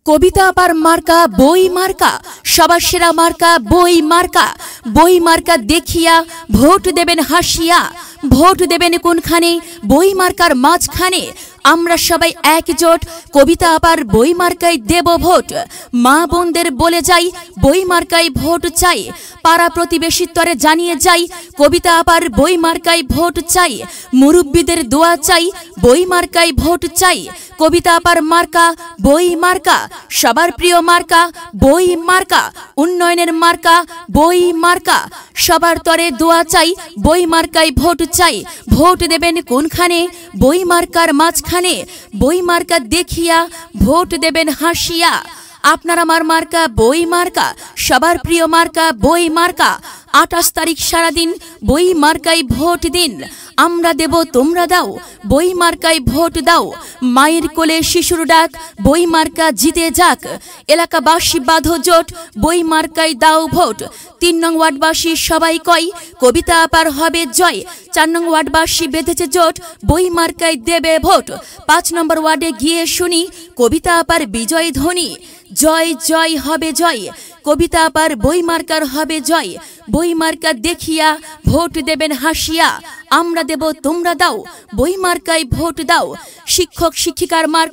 কবিতা আপার মার্কা বই মার্কা, সবার সেরা মার্কা বই মার্কা। বই মার্কা দেখিয়া ভোট দেবেন হাসিয়া। ভোট দেবেন কোনখানে? বই মার্কার মাঝখানে। আমরা সবাই একজোট, কবিতা আপার বই মার্কায় দেব ভোট। মা বোনদের বলে যাই, বই মার্কায় ভোট চাই। পাড়া প্রতিবেশী তরে জানিয়ে যাই, কবিতা আপার বই মার্কায় ভোট চাই। মুরব্বীদের দোয়া চাই, বই মার্কায় ভোট চাই। কবিতা আপার মার্কা বই মার্কা, সবার প্রিয় মার্কা বই মার্কা। উন্নয়নের মার্কা বই মার্কা, সবার তরে দোয়া চাই, বই মার্কায় ভোট চাই। ভোট দেবেন কোনখানে? বই মার্কার মাঝখানে। বই মার্কা দেখিয়া ভোট দেবেন হাসিয়া। আপনার আমার মার্কা বই মার্কা, সবার প্রিয় মার্কা বই মার্কা। 28 তারিখ সারাদিন বই মার্কায় ভোট দিন। আমরা দেব তোমরা দাও, বই মার্কায় ভোট দাও। মায়ের কোলে শিশুর ডাক, বই মার্কা জিতে যাক। এলাকাবাসী বাঁধো জোট, বই মার্কায় দাও ভোট। 3 নং ওয়ার্ডবাসী সবাই কয়, কবিতা আপার হবে জয়। 4 নং ওয়ার্ডবাসী বেঁধেছে জোট, বই মার্কায় দেবে ভোট। 5 নম্বর ওয়ার্ডে গিয়ে শুনি, কবিতা আপার বিজয় ধ্বনি। জয় জয় হবে জয়, কবিতা আপার বই মার্কার হবে জয়। বই মার্কা দেখিয়া ভোট দেবেন হাসিয়া। আমরা দেব তোমরা দাও, বই মার্কায় ভোট দাও। শিক্ষক শিক্ষিকার মার্কা